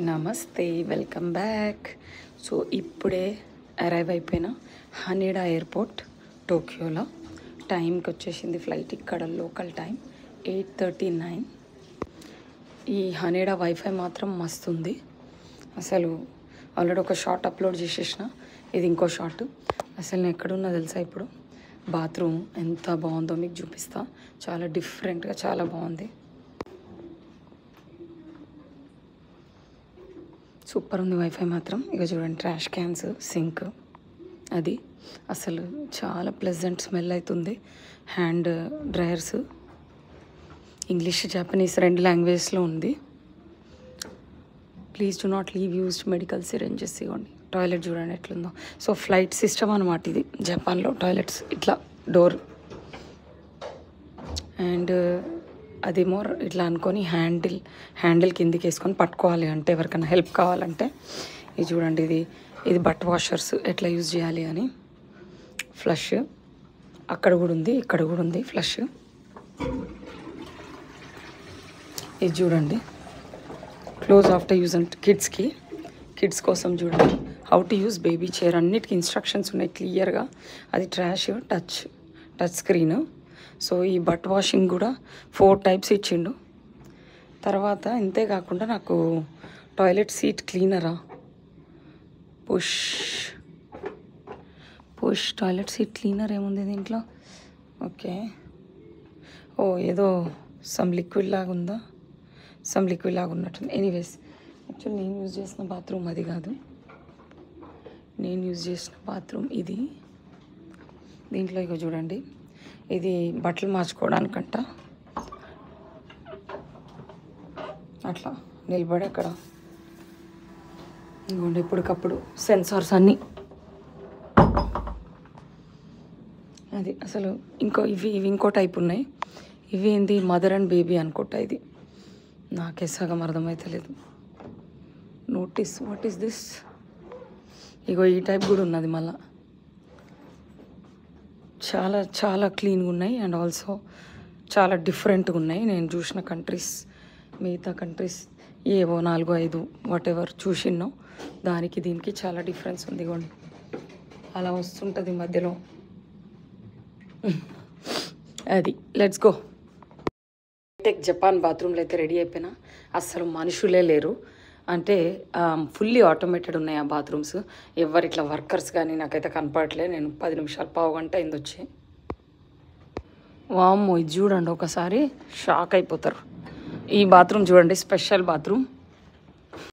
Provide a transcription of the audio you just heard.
నమస్తే, welcome back. So ఇప్పుడే arrive అయిపోయిన హనెడా ఎయిర్పోర్ట్ టోక్యోలో. టైంకి వచ్చేసింది ఫ్లైట్. ఇక్కడ లోకల్ టైం 8:39. ఈ హనెడా వైఫై మాత్రం మస్తు ఉంది అసలు. ఆల్రెడీ ఒక షార్ట్ అప్లోడ్ చేసేసిన, ఇది ఇంకో షార్ట్. అసలు నేను ఎక్కడున్నా తెలుసా ఇప్పుడు? బాత్రూమ్ ఎంత బాగుందో మీకు చూపిస్తా. చాలా డిఫరెంట్గా చాలా బాగుంది, సూపర్ ఉంది వైఫై మాత్రం. ఇక చూడండి, ట్రాష్ క్యాన్స్, సింక్, అది అసలు చాలా ప్లెజెంట్ స్మెల్ అవుతుంది. హ్యాండ్ డ్రయర్స్ ఇంగ్లీష్ జపనీస్ రెండు లాంగ్వేజెస్లో ఉంది. Please do not leave used medical syringes. ఇవ్వండి, టాయిలెట్ చూడండి ఎట్లుందో. సో ఫ్లైట్ సిస్టమ్ అనమాట ఇది. జపాన్లో టాయిలెట్స్ ఇట్లా డోర్ అండ్ అదేమో ఇట్లా అనుకొని హ్యాండిల్ కిందికి వేసుకొని పట్టుకోవాలి. అంటే ఎవరికైనా హెల్ప్ కావాలంటే ఇది చూడండి, ఇది బట్ వాషర్స్ ఎట్లా యూజ్ చేయాలి అని. ఫ్లష్ అక్కడ కూడా ఉంది, ఇక్కడ కూడా ఉంది ఫ్లష్. ఇది చూడండి, క్లోజ్ ఆఫ్టర్ యూజ్ అంటే కిడ్స్ కోసం చూడండి. How to use baby chair అన్నిటికీ ఇన్స్ట్రక్షన్స్ ఉన్నాయి క్లియర్గా. అది ట్రాష్ టచ్ స్క్రీన్. సో ఈ బట్ వాషింగ్ కూడా 4 టైప్స్ ఇచ్చిండు. తర్వాత ఇంతే కాకుండా నాకు టాయిలెట్ సీట్ క్లీనరా, పుష్ టాయిలెట్ సీట్ క్లీనర్ ఏముంది దీంట్లో? ఓకే, ఓ ఏదో సమ్ లిక్విడ్ లాగా ఉన్నట్టుంది. ఎనీవేస్, యాక్చువల్లీ నేను యూజ్ చేసిన బాత్రూమ్ అది కాదు. నేను యూజ్ చేసిన బాత్రూమ్ ఇది. దీంట్లో ఇక చూడండి, ఇది బట్టలు మార్చుకోవడానికంట. అట్లా నిలబడి అక్కడ ఇంకోండి ఇప్పటికప్పుడు సెన్సార్స్ అన్నీ. అది అసలు ఇవి ఇంకో టైప్ ఉన్నాయి. ఇవి ఏంది, మదర్ అండ్ బేబీ అనుకుంటా. ఇది నాకే సగం అర్థమైతలేదు. Notice what is this? ఇగో ఈ టైప్ కూడా ఉన్నది మళ్ళా. చాలా చాలా క్లీన్గా ఉన్నాయి అండ్ ఆల్సో చాలా డిఫరెంట్గా ఉన్నాయి. నేను చూసిన మిగతా కంట్రీస్ ఏవో 4-5 వాట్ ఎవర్ చూసినో దానికి దీనికి చాలా డిఫరెన్స్ ఉంది. ఇవ్వండి, అలా వస్తుంటుంది మధ్యలో. అది లెట్స్ గో. జపాన్ బాత్రూమ్లో అయితే రెడీ అయిపోయినా. అస్సలు మనుషులే లేరు, అంటే ఫుల్లీ ఆటోమేటెడ్ ఉన్నాయి ఆ బాత్రూమ్స్. ఎవరు ఇట్లా వర్కర్స్ కానీ నాకైతే కనపడట్లే. నేను 10 నిమిషాలు పావు గంట అయింది వచ్చి. వామ్మో, ఇది చూడండి, ఒకసారి షాక్ అయిపోతారు. ఈ బాత్రూమ్ చూడండి, స్పెషల్ బాత్రూమ్.